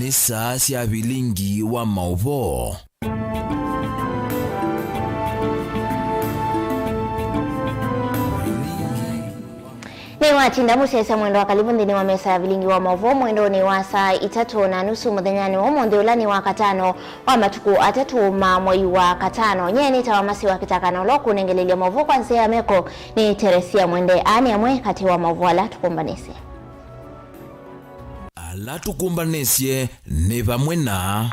ni saa cia vilingi wa mauvo. Ni watinda musesa mwendo wa karibu ndini wa mesa ya vilingi wa mauvo. Mwendo ni wa saa 3:30 muthenyani wa monde ulani wa katano wa matuku 3 ma mwei wa katano. Nyeni tawamasi wa kitakano loku nengelelia mauvo kwa nsia ya meko ni Teresia Mwende ani amwe kati wa mauvo ala tukumbanisi. Ala tukumbanisye ni vamwe na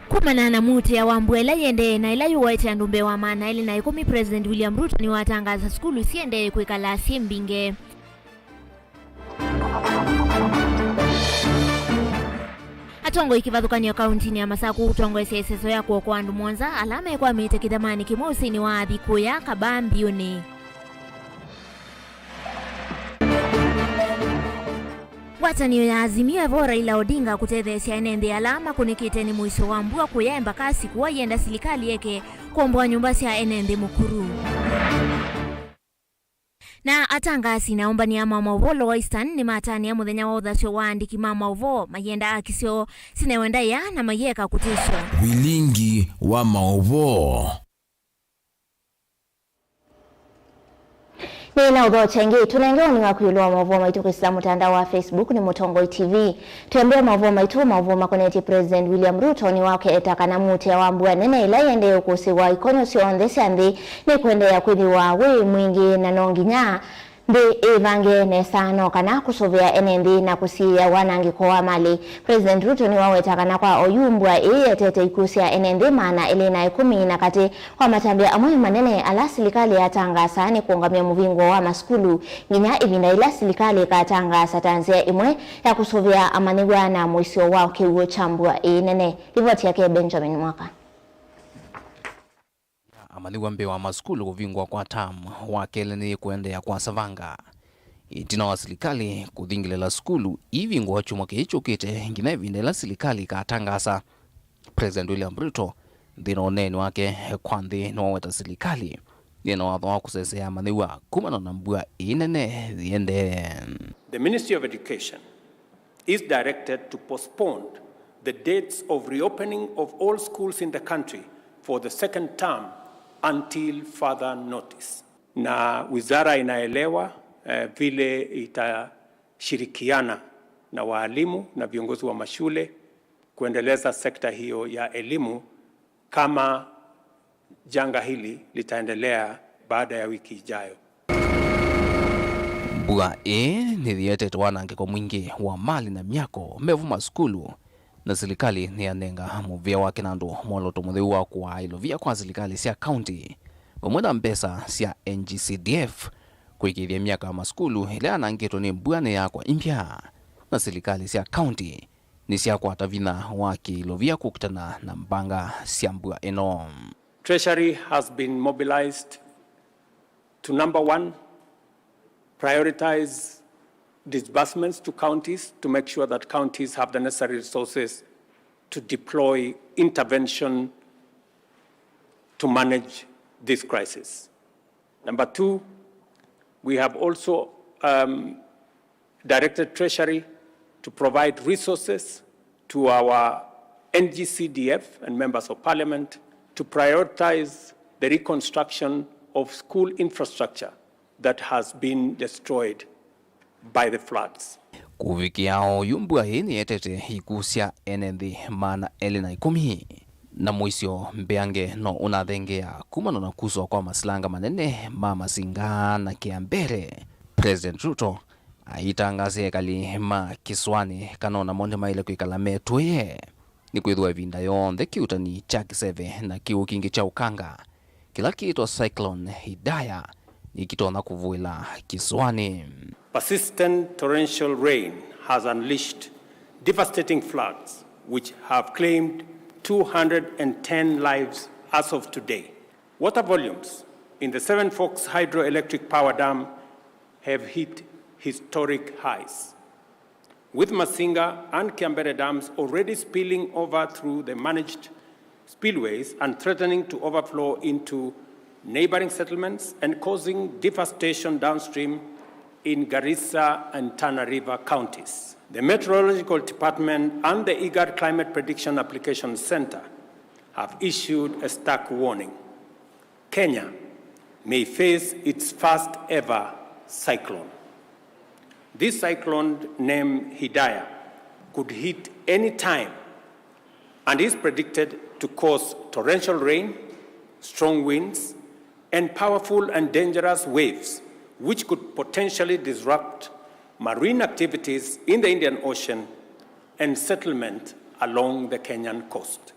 kumana na mute ya wambwela yende na ila yuwaite andumbe wa maana ili na ikumi President William Ruto ni watangaza skulu siende kuikala siembinge. Atongo ikivathukania kauntini ya Masaku utongo eseseso ya kwa andu Mwanza alama kwa mite kidhamani kimosi ni wa adhiku ya kabambiuni. Wataniyo ya Azimio ya Vora ila Odinga kutethesia enende alama kunikite ni mwiso wa mbua kuyemba kasi kuwa yenda silikali yeke kuomboa nyumbasi ya enende mukuru. Na atangasi naomba ni ama mauvo wa Eastern ni matani ya muthenya wa uthasyo wa andiki mama uvo mayenda akisyo sinewenda ya na mayeka kutisho. Vilingi wa mauvo. Nina udho chengi, tunengeo ni wakuiluwa mauvo maitu kisila mutandao wa Facebook ni Mutongoi TV. Tuambia mauvo makoneti President William Ruto ni wake etaka na muti ya wambua nene ila yende ukusi wa ikonyo si ondesi andi ni kuende ya kwili wa wei mwingi na nongi nya. Ndi evange nesano kana kusovea enendi na kusiya wanangi kwa mali. President Ruto ni wawetaka na kwa oyumbwa tete ikusia enendi maana elina 10 na kati wa matambia amwe manene ala silikali ya tangasa ni kuungamia muvingo wa maskulu nginya ibina ila silikali ka tangasa tanzia imwe ya kusovea amanigwa na mwisio wao kiuo chambua nene. Ripoti yake Benjamin Mwaka. Amaliwa mbewa maskulu kuvingwa kwa tamu wakele ni kuendea kwa savanga. Itina wa silikali kuthingilela skulu ivingwa wachumwa kehicho kete ngina vindela silikali katangasa. President William Ruto dhina oneni wake kwa ndi waweta silikali. Dhina wadhwa kusesea amaliwa kumano nambua inene dhiende. The Ministry of Education is directed to postpone the dates of reopening of all schools in the country for the second term until further notice. Na wizara inaelewa vile itashirikiana na walimu na viongozi wa mashule kuendeleza sekta hiyo ya elimu kama janga hili litaendelea baada ya wiki ijayo. Bua ni dhiete wanange kwa mwingi wa mali na miako mevuma skulu na serikali ni anenga muvia wake nandu mwaloto muthiwa kwa ilovia kwa serikali sia county umwenda mpesa sia NGCDF kuikithia miaka maskulu ile anangeto ni mbwane ya kwa impya na serikali sia county ni sia kwa tavina wake ilovia kukutana na mbanga sia mbua eno. Treasury has been mobilized to number 1, prioritize disbursements to counties to make sure that counties have the necessary resources to deploy intervention to manage this crisis. Number 2, we have also directed Treasury to provide resources to our NGCDF and members of parliament to prioritize the reconstruction of school infrastructure that has been destroyed by the floods. Kuvikiao yumbua hini etete hikusia enendi mana elina 10 na mwisio mbeange no unathengea kumano na kuswa kwa maslanga manene mama singa na kiambere. President Ruto aitangaze kali ma kiswani kanona monde maile kuikala metwe ni kwithwa vinda yonde kiutani cha kiseve na kiu kingi cha ukanga kila kitu cyclone Hidaya ikitona kuvuila kiswani. Persistent torrential rain has unleashed devastating floods which have claimed 210 lives as of today. Water volumes in the Seven Forks Hydroelectric Power Dam have hit historic highs, with Masinga and Kiambere dams already spilling over through the managed spillways and threatening to overflow into neighboring settlements and causing devastation downstream in Garissa and Tana River counties. The Meteorological Department and the IGAD Climate Prediction Application Center have issued a stark warning. Kenya may face its first ever cyclone. This cyclone, named Hidaya, could hit any time and is predicted to cause torrential rain, strong winds, and powerful and dangerous waves, which could potentially disrupt marine activities in the Indian Ocean and settlement along the Kenyan coast.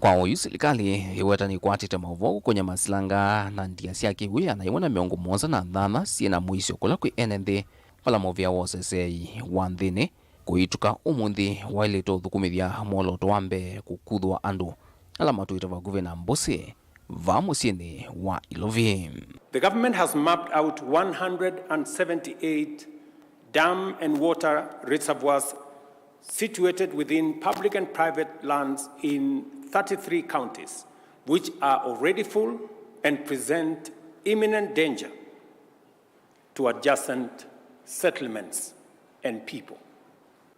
Kwa uyu serikali iwetani kwatite mauvogu kwenye masilanga na ndia siaki wia na iwana miongo mwanza na dhana siena mwisho kula kwi NND wala movia wosesei wanthini kuituka umundi wailito thukumithia moloto wambe kukuthwa andu ala matuita va guvena Mbusi va musieni wa Ilovi. The government has mapped out 178 dam and water reservoirs situated within public and private lands in 33 counties, which are already full and present imminent danger to adjacent settlements and people.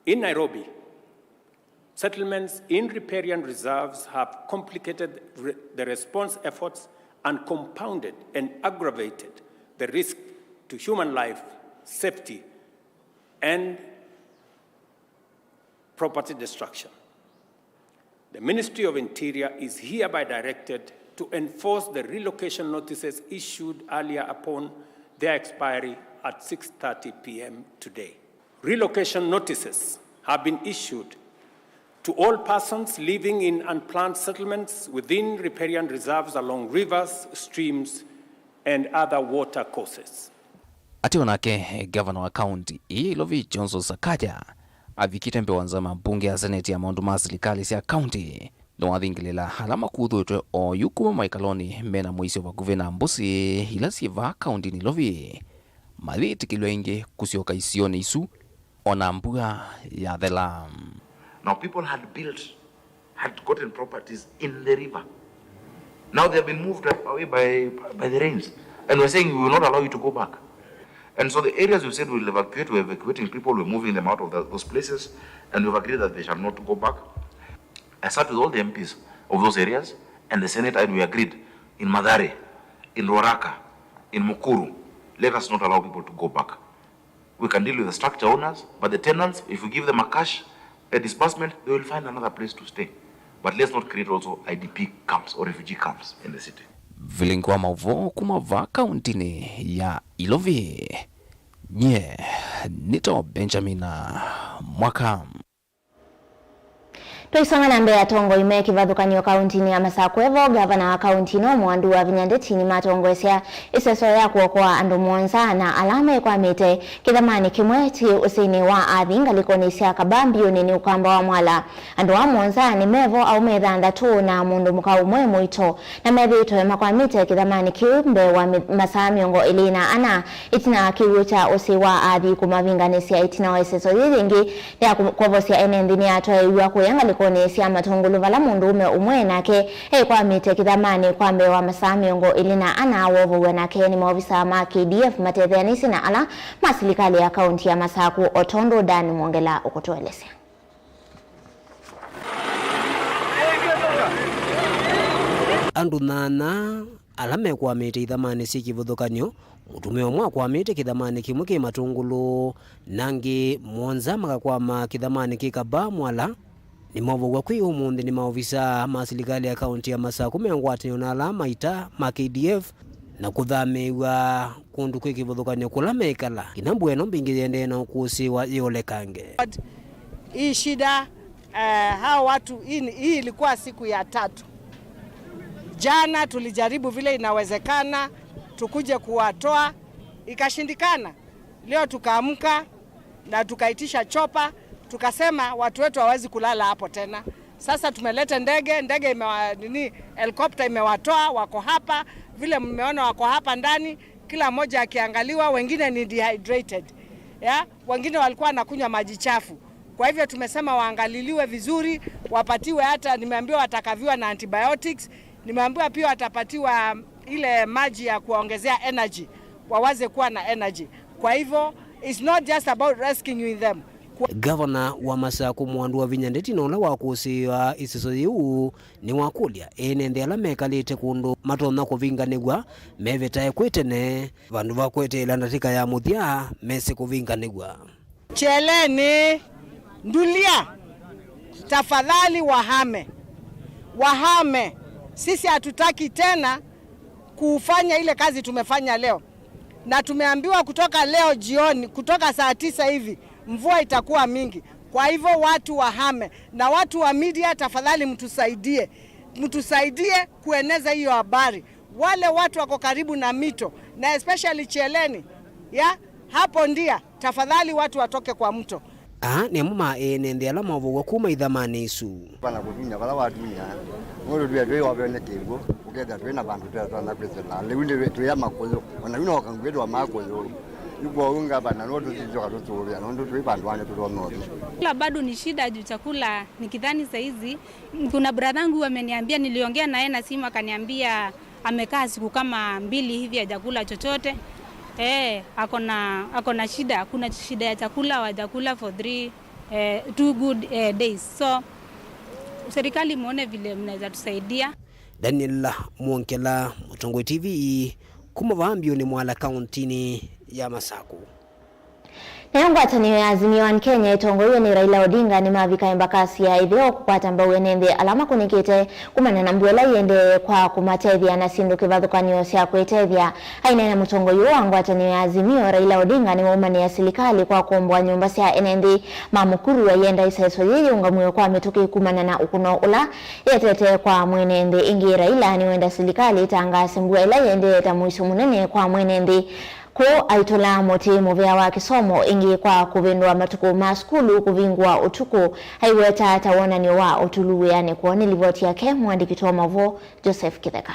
In Nairobi, settlements in riparian reserves have complicated the response efforts and compounded and aggravated the risk to human life, safety, and property destruction. The Ministry of Interior is hereby directed to enforce the relocation notices issued earlier upon their expiry at 6:30 p.m. today. Relocation notices have been issued to all persons living in unplanned settlements within riparian reserves along rivers, streams, and other water courses. Ati wanake governor wa county Ilovi Johnson Sakaja avikite mpe wanzama bunge ya seneti ya maundu ma serikali sia county no athingilela halama kuthutwe o yukuma maikaloni mena muisio wa guvena Mbusi ila siva county ni Ilovi mathitikilwe ingi kusioka isione isu ona mbua ya the lam. Now people had gotten properties in the river. Now they have been moved away by the rains, and we're saying we will not allow you to go back. And so the areas we said we're evacuating people, we're moving them out of those places, and we've agreed that they shall not go back. I sat with all the MPs of those areas, and the Senate, and we agreed in Mathare, in Ruaraka, in Mukuru, let us not allow people to go back. We can deal with the structure owners, but the tenants, if we give them a disbursement, they will find another place to stay. But let's not create also IDP camps or refugee camps in the city. Vilingwa mavo kumava kauntini ya Ilovi. Nye, Nito Benjamina Mwaka. Tuisonga na Mbeya tongo ime kivathukanio kauntini ya Masakwevo, gavana wa kaunti no Mwandu wa Vinyandetini matongwesya iseso ya kuokoa andu mwonza na alama kwa mite kithamani kimweti usini wa athinga likonisya kabambio nini ukamba wa mwala andu wa mwonza ni mevo au methanda tu na mundu mukau mwe mwito na methito ema kwa mite kithamani kiumbe wa masaa miongo ilina ana itina kiwuta usi wa athi kumavinganisya itina wa iseso yingi ya kukovosya NND atwa iwa kuyanga konesya matongulu vala mundu umwe nake kwa mite kithamani kwa mbe wa masaa miongo ilina ana wovo nake ni maofisa ma KDF matethanisi na ala masilikali ya kaunti ya Masaku Otondo Dan Mwongela ukutuelesea. Andu nana alame kwa mite ithamani si kivuthukanio mutume omwe kwa mite kithamani kimwe ki matungulu nangi mwonza magakwama kithamani kikaba mwala ni mavugwa kwi umundi ni maofisa ma serikali ya kaunti ya Masaku mengwatanio na alama ita ma KDF na kuthamiwa kundu kwi kivuthukanio kula mekala kinambu eno mbingiriende na ukusi wa Yolekange. Hii shida hao watu hii ilikuwa siku ya 3. Jana tulijaribu vile inawezekana tukuje kuwatoa, ikashindikana. Leo tukaamka na tukaitisha chopa, tukasema watu wetu hawezi kulala hapo tena. Sasa tumeleta ndege helicopter imewatoa, wako hapa vile mmeona, wako hapa ndani, kila mmoja akiangaliwa. Wengine ni dehydrated, wengine walikuwa wanakunywa maji chafu. Kwa hivyo tumesema waangaliliwe vizuri, wapatiwe, hata nimeambiwa watakaviwa na antibiotics, nimeambiwa pia watapatiwa ile maji ya kuongezea energy, wawaze kuwa na energy. Kwa hivyo It's not just about rescuing them. Governor wa Masaku Mwandu wa Vinyandeti nola wakusiwa isiso yu ni wakulia enende ala mekalite kundu matona kuvinganigwa mevetae kwitene vandu vakwete ilandatika ya muthia mese kuvinganigwa. Cheleni ndulia, tafadhali wahame. Sisi hatutaki tena kufanya ile kazi tumefanya leo, na tumeambiwa kutoka leo jioni, kutoka saa 9 hivi mvua itakuwa mingi. Kwa hivyo watu wahame, na watu wa media tafadhali mtusaidie kueneza hiyo habari. Wale watu wako karibu na mito na especially Cheleni hapo ndia, tafadhali watu watoke kwa mto. Ni mama enende ala mavugo kuma idhamani isu bana kuvinya bala wadunya ngoro dwe wabene kingo ukega twena bantu twana kwezela lewinde wetu ya makozo ona bino wakangwedu wa makozo yuko unga bana nodo zizoka tutubya nondo twe bantu wane tulonodo. La bado ni shida juu chakula nikidhani saa hizi. Kuna brother wangu ameniambia, niliongea naye na simu akaniambia amekaa siku kama 2 hivi hajakula chochote. Akona shida, kuna shida ya chakula, wajakula for 2 good days. So serikali muone vile mnaweza tusaidia. Daniel Mwonkela, Mutongoi TV, kumavambio ni mwala kauntini ya Masaku. Ngwatanio ya Azimio wa Kenya itongoiwe ni Raila Odinga ni mavika embakasi ya ithio kupata mbau enende alama kunikite kumana na mbwela yende kwa kumatethia na sindu kivathukanio cia kwitethia. Aina na mutongoi wa ngwatanio ya Azimio Raila Odinga ni waumani ya serikali kwa kuombwa nyumba cia enende mamukuru yenda iseso yeyunga mwe kwa mituki kumana na ukuno ula yetete kwa mwenende ingi. Raila ni wenda serikali itangase mbwela yende tamuisu munene kwa mwenende ko aitola moti muvea wa kisomo ingi kwa kuvindwa matuku ma skulu kuvingwa utuku haiweta tawonani wa utulu yani kuoni livoti yake mwandiki wa Mavo Joseph Kitheka.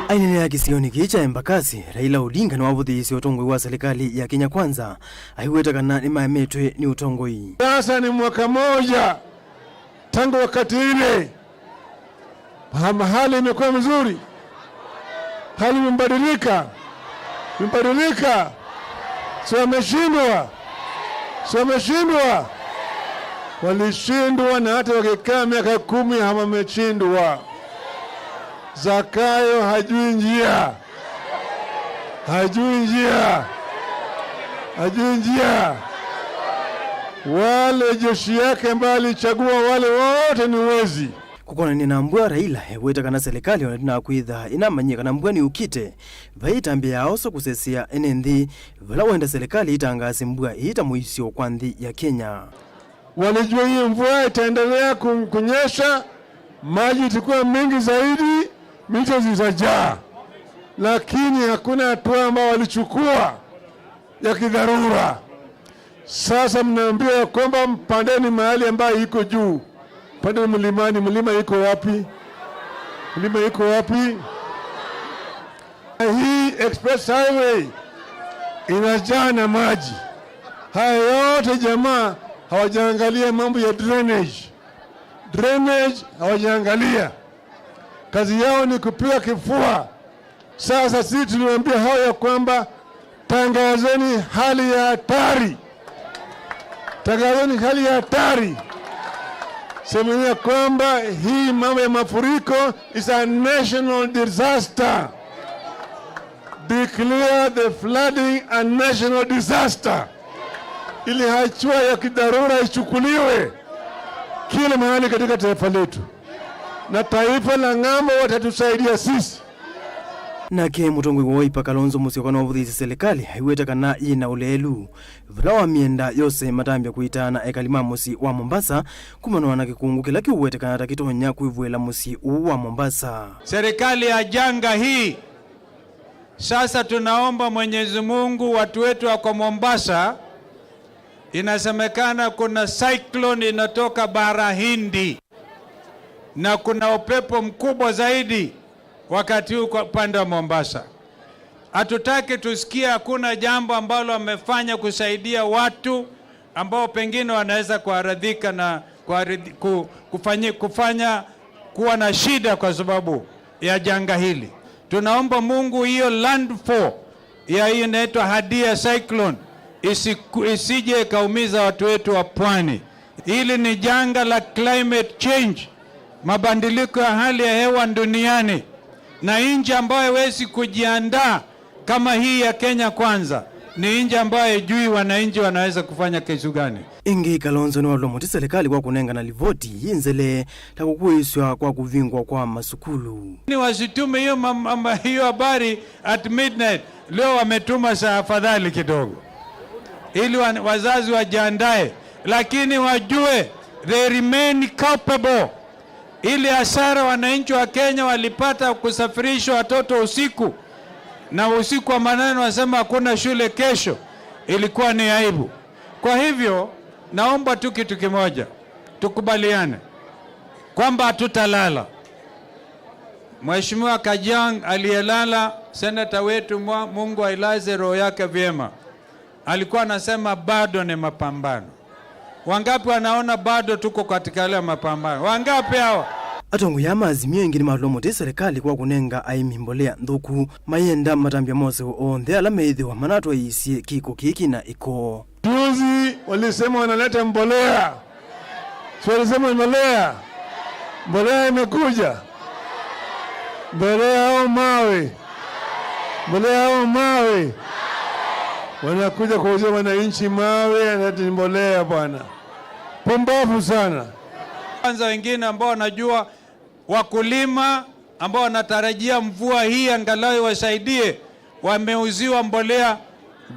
Aina ya kisioni kicha embakasi Raila Odinga ni wavuthisi utongoi wa serikali ya Kenya Kwanza haiweta kana ni maemetwe ni utongoi. Sasa ni mwaka moja tangu wakati ile hali imekuwa mzuri, hali imebadilika. Sio wameshindwa. Walishindwa na hata wakikaa miaka 10 hawameshindwa. Zakayo hajui njia. Wale jeshi yake ambao alichagua wale wote ni wezi. Kukona ni nambua Raila weta kana serikali wanatina kuitha inamanyika nambua ni ukite vaitambia yaoso kusesia enenthi vala wenda serikali itangasi mbua ita muisio kwa nthi ya Kenya. Walijua hii mvua itaendelea kunyesha, maji itakuwa mengi zaidi, mito zitajaa, lakini hakuna hatua ambao walichukua ya kidharura. Sasa mnaambia kwamba mpandeni mahali ambayo iko juu. Pande mlimani, mlima iko wapi? Hii express highway inajaa na maji. Haya yote jamaa hawajaangalia mambo ya drainage hawajaangalia. Kazi yao ni kupiga kifua. Sasa sisi tuliwaambia hao ya kwamba tangazeni hali ya hatari. Semenia kwamba hii mambo ya mafuriko is a national disaster. Declare the flooding a national disaster. Ili hatua ya kidharura ichukuliwe kila mahali katika taifa letu. Na taifa la ng'ambo watatusaidia sisi. Nake mutongoi wa Wiper Kalonzo Musyoka na wavuthisi serikali haiweta kana ina ulelu vila wa mienda yose matambia kuitana ekalima musi wa Mombasa kumanoa na kikungu kila kiuwete kana takitonya kuivuela musi wa Mombasa. Serikali ya janga hii sasa tunaomba Mwenyezi Mungu watu wetu wako Mombasa, inasemekana kuna cyclone inatoka bara Hindi na kuna upepo mkubwa zaidi wakati huu kwa upande wa Mombasa. Hatutaki tusikie hakuna jambo ambalo wamefanya kusaidia watu ambao pengine wanaweza kuaradhika na kufanya kuwa na shida kwa sababu ya janga hili. Tunaomba Mungu hiyo landfall ya hii inaitwa Hadia Cyclone isije ikaumiza watu wetu wa pwani. Hili ni janga la climate change, mabadiliko ya hali ya hewa duniani, na nchi ambayo haiwezi kujiandaa kama hii ya Kenya Kwanza ni nchi ambayo haijui wananchi wanaweza kufanya kitu gani. Ingi Kalonzo ni walomoti serikali kwa kunenga na livoti yinzele takukuiswa kwa kuvingwa kwa masukulu. Ni wasitume hiyo habari at midnight. Leo wametuma saa afadhali kidogo ili wazazi wajiandae, lakini wajue they remain culpable. Ili hasara wananchi wa Kenya walipata kusafirisha watoto usiku, na usiku wa manane wasema hakuna shule kesho, ilikuwa ni aibu. Kwa hivyo naomba tu kitu kimoja, tukubaliane kwamba hatutalala. Mheshimiwa Kajang aliyelala, senata wetu, Mungu ailaze roho yake vyema, alikuwa anasema bado ni mapambano. Wangapi wanaona bado tuko katika ile mapambano? Wangapi hawa? Atongo ya mazimio ingini malomoti serikali kwa kunenga aimimbolea nduku mayenda matambia mose ondhe alameidhi wa manato isi kiko kiki na iko. Juzi walisema wanaleta mbolea. So walisema mbolea. Mbolea imekuja. Mbolea au mawe. Mbolea au mawe. Wanakuja kuuzia wananchi mawe, anati mbolea bwana. Pumbavu sana. Kwanza wengine ambao wanajua, wakulima ambao wanatarajia mvua hii angalau wasaidie, wameuziwa mbolea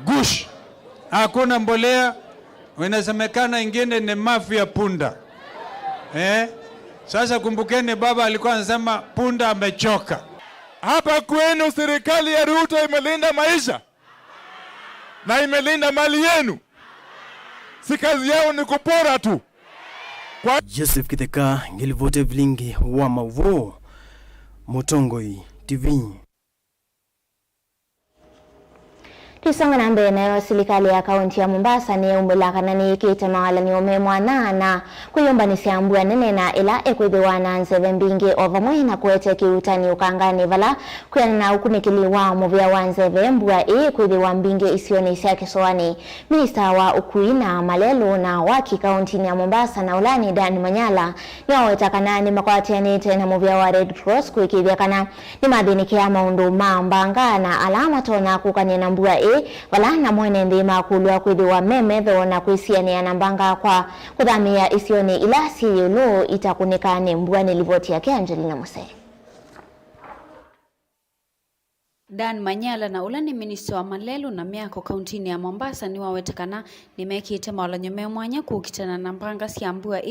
gush. Hakuna mbolea, inasemekana ingine ni mafia punda. Sasa kumbukeni baba alikuwa anasema punda amechoka. Hapa kwenu serikali ya Ruto imelinda maisha na imelinda mali yenu. Si kazi yao ni kupora tu. Joseph Kitheka, ngilivote vilingi wa Mavo, Mutongoi TV. Tisonga na mbele na serikali ya kaunti ya Mombasa ni umbelaka na ni ikite mawala ni umemwana na kuyomba ni siambua nene na ila ekwithiwa na nzeve mbingi ovamwe na kuete kiutani ukangani vala kuyana na ukunikiliwa muvia wa nzeve mbua ekwithiwa mbingi isioni siya kiswani. Minista wa ukui na malelo na waki kaunti ya Mombasa na ulani Dan Manyala ni wawetakana ni makwatianite na muvia wa Red Cross kuikithiakana ni madhinikia maundu mambanga na alama tona kukanye na mbua wala na mwene ndima kulua kwithiwa memetho na kwisiania na mbanga kwa kuthamia isioni ila siyulo itakunika ni mbua ni livoti yake Angelina Muse. Dan Manyala na ula ni minista wa malelu na miako kauntini ya Mombasa ni wawetakana ni mekite maulanyome mwanya kukitana na mbanga siambua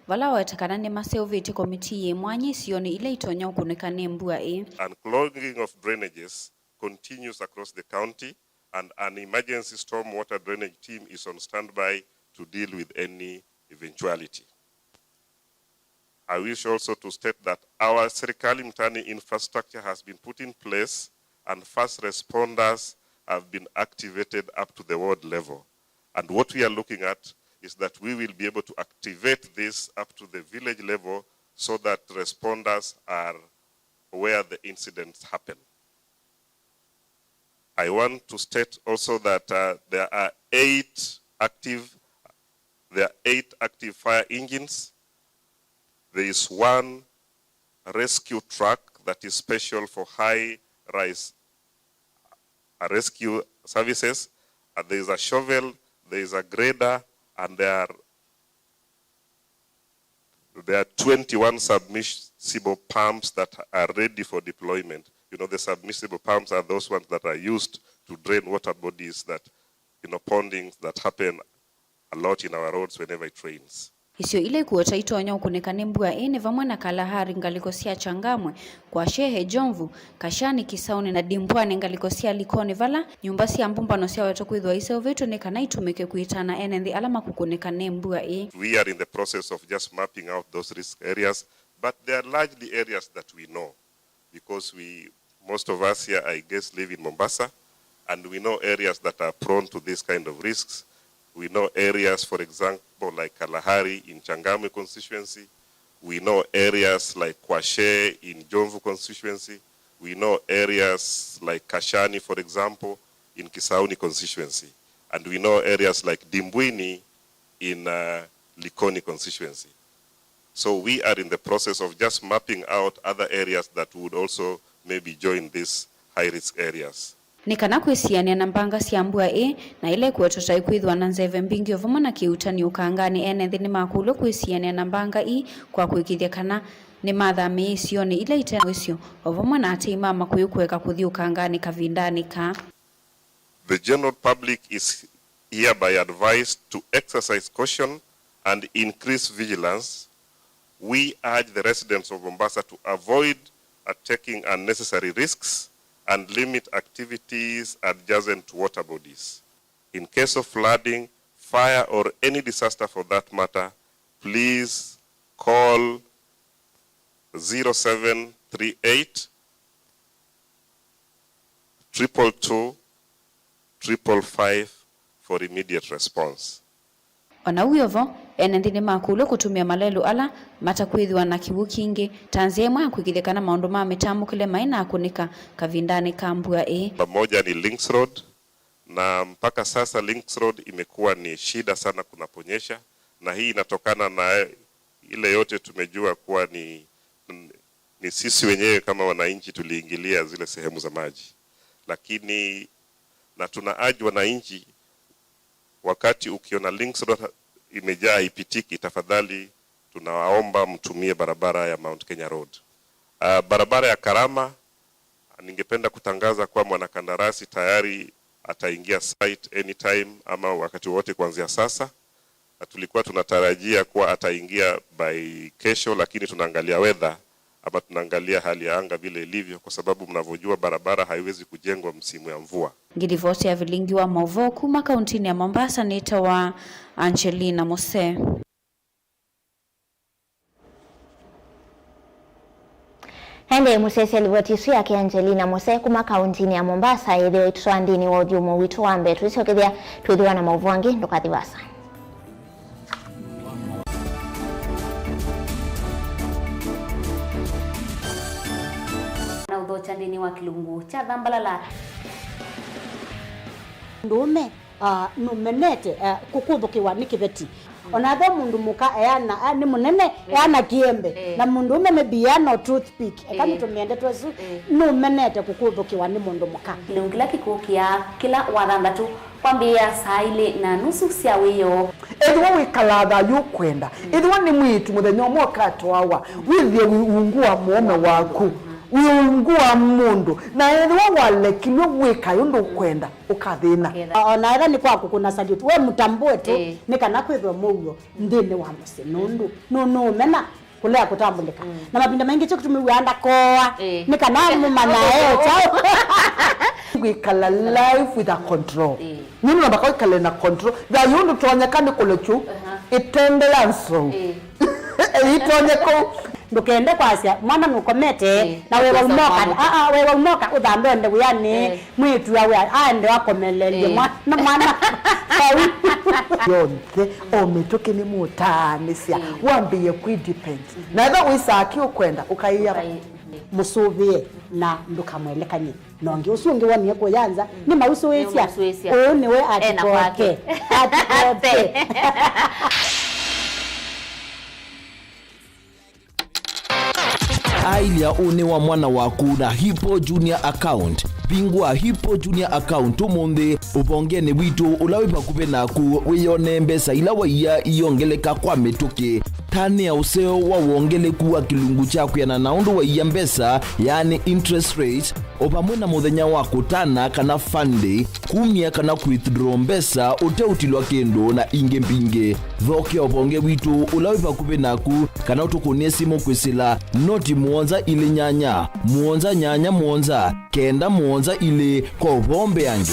vala wawetakana ni maseo viti komiti ye mwanya isioni ila itonya ukunika ni mbua Unclogging of drainages continues across the county, and an emergency storm water drainage team is on standby to deal with any eventuality. I wish also to state that our Serikali Mtaani infrastructure has been put in place and first responders have been activated up to the ward level. And what we are looking at is that we will be able to activate this up to the village level so that responders are where the incidents happen. I want to state also that there are 8 active fire engines. There is 1 rescue truck that is special for high-rise rescue services. There is a shovel, there is a grader, and there are 21 submersible pumps that are ready for deployment. You know, the submersible pumps are those ones that are used to drain water bodies that, pondings that happen a lot in our roads whenever it rains. Isio ile kuota itonya ukunikane mbua ni vamwe na Kalahari ngalikosia Changamwe kwa Shehe Jomvu Kashani Kisauni na Dimbwani ngalikosia Likoni vala nyumbasi ya mbumba nosia wetu kuidhwa iseo vitu nekana itumike kuitana enendi alama kukunikane mbua We are in the process of just mapping out those risk areas, but they are largely areas that we know because most of us here, I guess, live in Mombasa, and we know areas that are prone to this kind of risks. We know areas, for example, like Kalahari in Changamwe constituency. We know areas like Kwashe in Jomvu constituency. We know areas like Kashani, for example. in Kisauni constituency. And we know areas like Dimbwini in Likoni constituency. So we are in the process of just mapping out other areas that would also maybe join these high-risk areas. Nikana kwisiania na mbanga cia mbua na ile kwetota kwithwa na nzeve mbingi ovamo na kiutani ukangani ene thini makulo kwisiania na mbanga kwa kwikithia kana ni mathami icio ni ile ite icio ovamo na ati mama kuyukweka kuthi ukangani kavindani ka. The general public is hereby advised to exercise caution and increase vigilance. We urge the residents of Mombasa to avoid taking unnecessary risks and limit activities adjacent to water bodies. In case of flooding, fire, or any disaster for that matter, please call 0738 222 555 for immediate response. Ona uyovo ene ndini makulo kutumia malelu ala matakwithwa na kiwu kingi tanzema ya kwigithekana maundu ma mitamu kile maina akunika kavindani kambua pamoja ni Links Road, na mpaka sasa Links Road imekuwa ni shida sana kunaponyesha, na hii inatokana na ile yote tumejua kuwa ni sisi wenyewe kama wananchi tuliingilia zile sehemu za maji. Lakini na tunaaji wananchi, wakati ukiona Links Road imejaa ipitiki, tafadhali tunawaomba mtumie barabara ya Mount Kenya Road. Barabara ya Karama, ningependa kutangaza kwa mwanakandarasi tayari ataingia site anytime ama wakati wote kuanzia sasa. Na tulikuwa tunatarajia kuwa ataingia by kesho, lakini tunaangalia weather ama tunaangalia hali ya anga vile ilivyo, kwa sababu mnavyojua barabara haiwezi kujengwa msimu ya mvua. Ngirivote ya vilingi wa Mauvo kuma kauntini ya Mombasa nita wa Angelina Mose. Hende musese livotisi yake Angelina Mose kuma kauntini ya Mombasa yedhewe tuandini wa ujumu witu wambe tuisokethia tuithiwa na Mauvo wangi ndukathivasa. Na udhochandini wa kilungu cha Dhambalala ndume numenete kukuthukiwa ni kiveti onathe mundu muka eana ni munene eana kiembe na mundu ume mebiano toothpick ekamitumende twesu numenete kukuthukiwa ni mundu muka kila kikukia kila wathandatu kwambia saa ile na nusu cia wiyo edwa wikalatha yukwenda edwa ni mwitu muthenya mwoka twawa withie ungua muome waku wiungua mundu na edwa walekimwe wika yundu kwenda ukathina ona era ni kwaku kuna salute we mutambue tu nikana kwithwa muyo ndini wa musi nundu no mena kulea kutambulika na mapinda mengi cyo kutumiwanda koa nikana mumana chao wikala life with a control nini nabaka wikala na control da yundu twanyakani kulechu itendelanso itonyeko ndukende kwasia mwana nukomete na wewe umoka wewe umoka udhambende uyani mwitu yawe ande wakomelele mwana yonke ometoke ni mutanisia wambiye kwidepend na eba wisaki ukwenda ukaiya musuvie na ndukamwelekanye nonge usunge wani yako yanza ni mauso wesia ni we atikoke Ailia une wa mwana waku na Hippo Junior Account. Pingwa Hippo Junior Account umundi ubongene witu ulawipa kupe naku wiyone mbesa ila waiya iyongeleka kwa metuke. Tane ya useo wa uongele kuwa kilungu chaku ya na naundu waiya mbesa yani interest rate opamwena muthenya waku tana kana fande kumia kana withdraw mbesa ute utilwa kendo na inge mpinge. Dhoke obonge witu ulawipa kupe naku kana utukunie simu kwisila noti muonza ile nyanya muonza kenda muonza ile kwa bombe yange.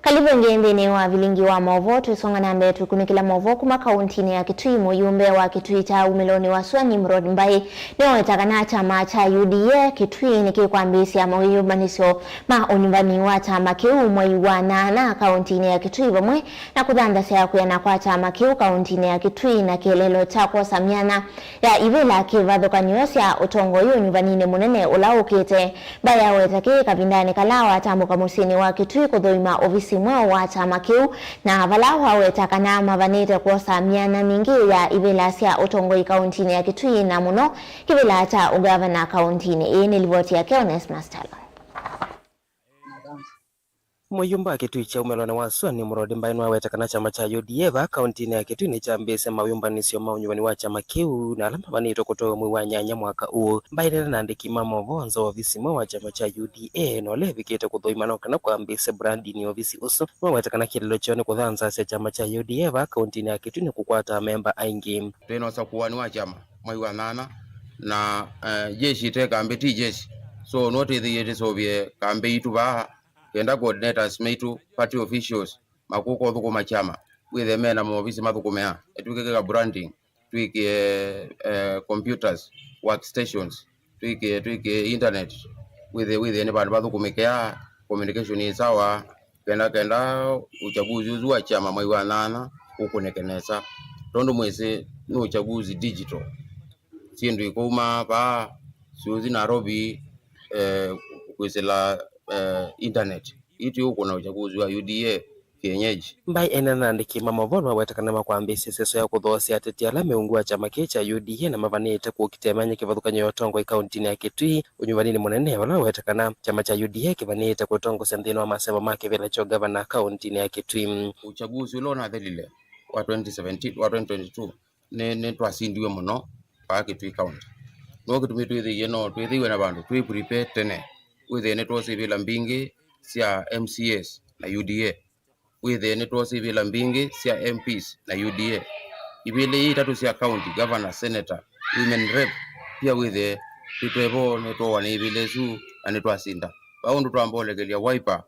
Kalibu ngende wa vilingi wa movo tuisonga na mbele tukunikila movo kuma kauntini ya Kitui. Muyumbe wa Kitui cha umeloni wa Sua Nimrod mbaye leo itakana chama cha UDA Kitui nikikwambisi ya muyumbanisyo unyumbani wa chama kiu mwai wa nana kauntini ya Kitui bamwe na kudhanda siya kuyana kwa chama kiu kauntini ya Kitui na kielelo cha kwa samiana ya ivela kivadho kanyosi ya utongo yu nyumbanine munene ula ukite baya wetaki kabindani kalawa tambu kamusini wa Kitui kudhoima ofisi mwao wa chama kiu na valawa wetakana mavanete kwa samiana mingi ya ivela siya utongo kauntini ya Kitui na muno kivela cha ugavana kauntini. Hii ni ripoti ya Keones Mastalo. Muyumba wa Kitui cha umeloni wa Sua Nimrod mbaye wawetakana chama cha UDA kauntini ya Kitui ni chambese mawimbanisyo maunyumbani wa chama kiu na alama vanito kutoa mwi wa nyanya mwaka uo mbaye na andiki mama vonzo ofisi mwa wa chama cha UDA no levi kete kudhoimana kana kwambise brandi ni ofisi uso wawetakana kilelo chone kudhanza se chama cha UDA kauntini ya Kitui ni kukwata memba aingi teno sakuwani wa chama mwi wa nana na jeshi te kambe ti jeshi so note the yete so bie kambe itu ba kenda coordinators meitu party officials makuko thuko machama with the men na office mathukumea etukeke branding twike computers workstations twike internet with the bantu bathukumekea communication is sawa kenda uchaguzi wa chama mwai wa nana ukunekenesa tondo mwese no uchaguzi digital sindu ikoma pa suzi Nairobi kwesela internet iti huko na uchaguzi wa UDA kienyeji mbai enana andiki mama vono wawetakana makwambisi seso ya kudhosi ateti ala meungua chama cha UDA na mavanete kukitemanya kivadhukanyo yotongo kauntini ya Kitui unyumbani munene wala wawetakana chama cha UDA kivanete kutongo sendino wa masema make vile cho governor kauntini ya Kitui. Uchaguzi ulona dhelile wa 2017 wa 2022 ne twasindiwe muno pa Kitui county no kitu yeno twithiwe na bandu twi prepare tene withe twose bila mbingi sia MCS na UDA withe twose bila mbingi sia MPs na UDA ibile itatu sia county governor senator women rep pia withe twebo neto wane ibile su anetwasinda baundu twambolegelia wiper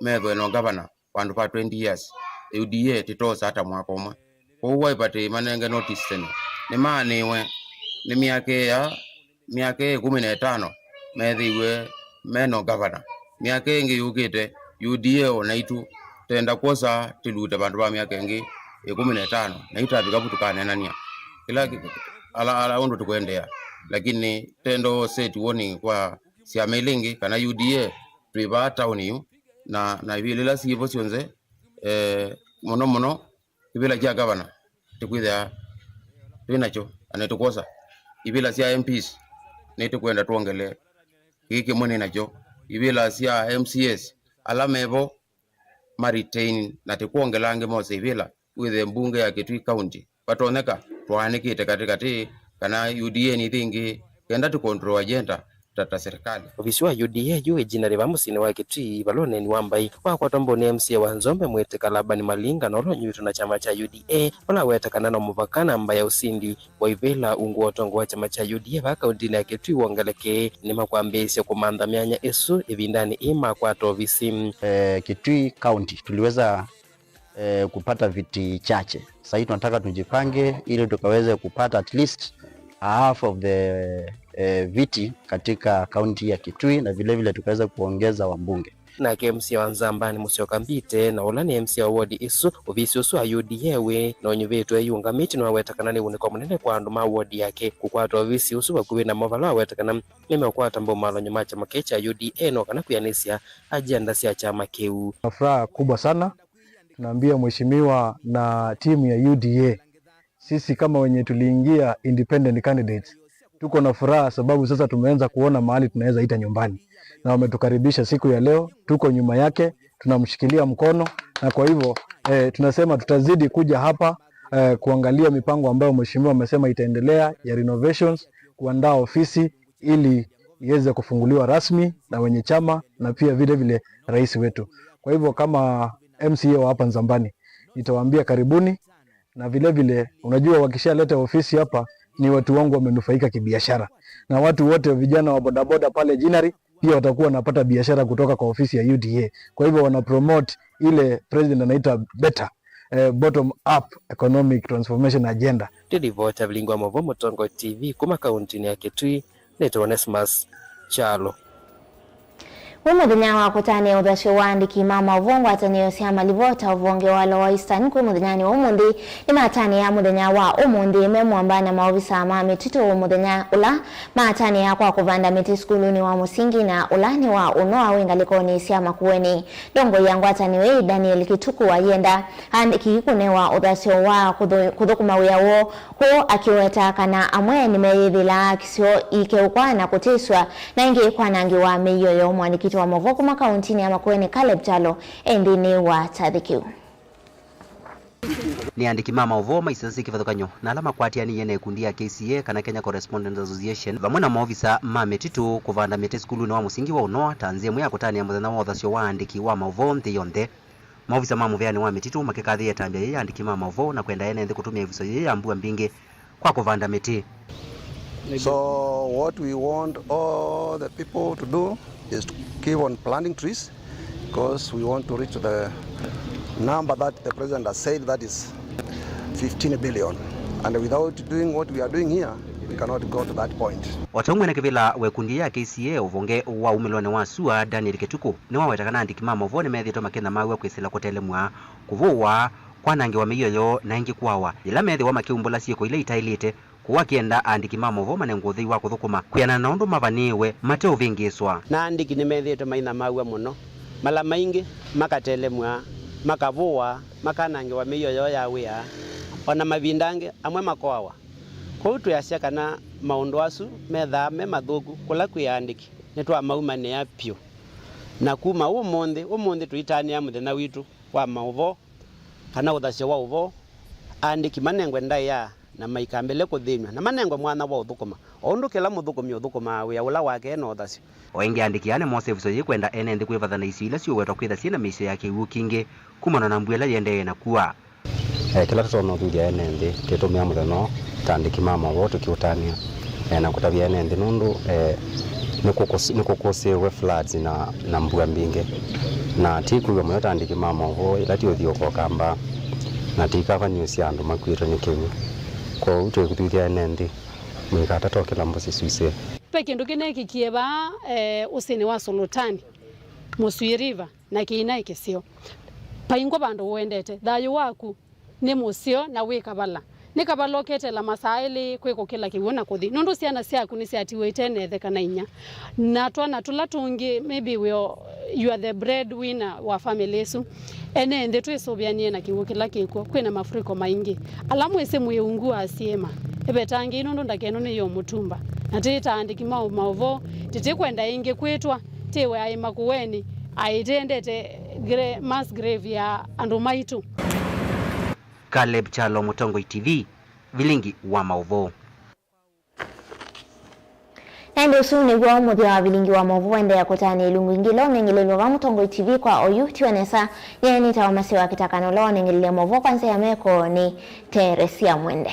medho no governor wandu pa 20 years UDA titosa hata mwaka umwe kwa wiper te manenge notice tena ni maaniwe ni miake 15 methiwe meno governor miake ingi yukite UDA onaitu tenda kosa tilute bantu ba miake ingi 15 na itabika butukane nania kila ala ondo tukwendea lakini tendo set warning kwa sia mailingi kana UDA priva town yu na vile sivo sionze mono ibila cha governor tukwida twinacho anetukosa ibila sia MPs netukwenda tuongele hiki mwene nacho ibila sia MCS alamevo maritain na tikuongelange mose ibila with mbunge ya Kitui county patoneka twanikite katikati kana UDA ni thingi kenda tu control agenda tata serikali ofisi wa UDA yu ejinari bamusini wa Kitui balone ni wambai kwa tambone MC wa Nzombe mwete kalabani malinga na olonyuto na chama cha UDA wala wetakana na muvakana mbaya usindi wa ivela ungu otongo wa chama cha UDA baka undini ya Kitui wangaleke ni makwambesi kumanda mianya esu evindani ima kwa tovisi Kitui county tuliweza kupata viti chache. Sasa hivi tunataka tujipange ili tukaweze kupata at least half of the viti katika kaunti ya Kitui na vile vile tukaweza kuongeza wabunge. Na MC wa Nzambani Musyoka Mbite na ulani MC wa ward isu ofisi usu wa UDA we na onyevetu eyungamiti na wetakana uniko munene kwa andu ma ward yake kukwata ofisi usu wakuwe na mavala wetakana meme kwa tambo malo nyuma chama cha UDA no kana kuyanisia agenda sia chama keu. Furaha kubwa sana tunaambia mheshimiwa na timu ya UDA, sisi kama wenye tuliingia independent candidates tuko na furaha sababu sasa tumeanza kuona mahali tunaweza ita nyumbani, na wametukaribisha siku ya leo, tuko nyuma yake, tunamshikilia mkono, na kwa hivyo tunasema tutazidi kuja hapa kuangalia mipango ambayo mheshimiwa amesema itaendelea ya renovations, kuandaa ofisi ili iweze kufunguliwa rasmi na wenye chama na pia vile vile rais wetu. Kwa hivyo kama MCA wa hapa Nzambani nitawaambia karibuni, na vile vile unajua wakishaleta ofisi hapa ni watu wangu wamenufaika kibiashara, na watu wote vijana wa bodaboda pale Jinari pia watakuwa wanapata biashara kutoka kwa ofisi ya UDA. Kwa hivyo wana promote ile president anaita better bottom up economic transformation agenda. Ribota Bilingwa Mavo Mutongo TV kuma kaunti ya Kitui neto Onesmus Chalo. Muthenya wa kutania uthasyo wa andiki mama uvongo atanio cia malivota uvonge walo wa Eastern kwi muthenya ni umundi ni matani ya muthenya wa umundi memwambana maofisa ma mititu muthenya ula matani ya kwa kuvanda miti skuluni wa musingi na ulani wa unoa wingalikoni cia makueni dongo yangu ataniwe Daniel Kituku wa yenda andiki kunewa uthasyo wa kuthukuma wiawo ko akiweta kana amwe ni meithila kisio ikeukwana kutiswa na ingi kwanangi wa meyoyo mwaniki wa Mavoko makaunti ya Makueni Caleb Chalo endini wa Tadhikiu. Ni andiki mama uvoma isasi kifadhukanyo na alama kwatiani yene kundi ya KCA kana Kenya Correspondents Association vamwe na maofisa mametitu kuvanda mete skulu wa musingi wa unoa tanzie mwe akutani ya muthenya wa uthasyo wa andiki wa mavo nthi yonthe maofisa mamuveani wa metitu makikathi etambia ya andiki mama avo na kwenda ene nthi kutumia ivuso ya ambua mbingi kwa kuvanda meti. So what we want all the people to do is to keep on planting trees because we want to reach the number that the president has said, that is 15 billion. And without doing what we are doing here, we cannot go to that point. Watongwe na kivila wekundi ya KCA uvonge wa umilone wa sua Daniel Kituku ni wawetakana andiki mama uvone methito makenda mawe kwisila kutelemwa kuvuwa kwa nangi wa miyoyo na ingi kuawa ila methi wa makiumbula sieko ile itailite kuwa kienda andiki mama uvoma na nguthi wa kuthukuma kuyana na undu mavaniwe mate uvingiswa na andiki ni methito maina mawe muno mala maingi makatelemwa makavuwa makanangi wa miyoyo ya wia ona mavindange amwe makoawa kwa utu yasia kana maundu asu methame mathuku kula kuyandiki nitwa mauma ni apyo na kuma umundi tuitania muthenya witu wa mauvo kana uthasyo wa uvo andiki manengwe ndaya na maikambele kuthimya na manengwe mwana wa uthukuma ondu kila muthukumi uthukuma wia ula wake no uthasyo oingi andikiane moseviso yikwenda ene nthi kwivathana icio ila ciuwetwa kwitha ciina miiso ya kiwu kingi kumana na mbuela yendee na kuwa kila tutono thuria ene nthi titumia mutheno tandiki mama wo tukiutania na kutavia ene nthi nundu nikukusiwe floods na mbua mbingi na tikuwe moyo tandiki mama wo ila tiuthio kamba na tikava news ya andu makwitwo ni kiwu kwa utu kututhia ene nthi mwikata tokela mbosi suise pe kindu kineki kieba usini wa Solotani Musui River na kiina ikisio paingo bandu wendete thayu waku ni musio na wikabala nikabalokete la masaili kwiko kila kiwona kuthi nundu ciana ciaku ni ciatiwite nethe kana inya na twana tulatungi maybe you are the breadwinner wa family yesu ene nde twisobianie na kiwo kila kiko kwina mafuriko maingi alamu ese mwiungu asiema ebetangi nundu ndakeno ni yo mutumba na tita andiki maovo titikwenda ingi kwitwa tiwe ai makuweni aitendete mass grave ya andu maitu. Caleb Chalo, Mutongo TV, Vilingi wa Mauvo. Ndio suni gwa muthia wa Vilingi wa Mauvo ende ya kutani ilungu ingilo nengilelo wa Mutongo TV kwa oyu tiwanesa yeni tawamasi wa kitakano lo nengilele Mauvo kwanza ya meko ni Teresia Mwende.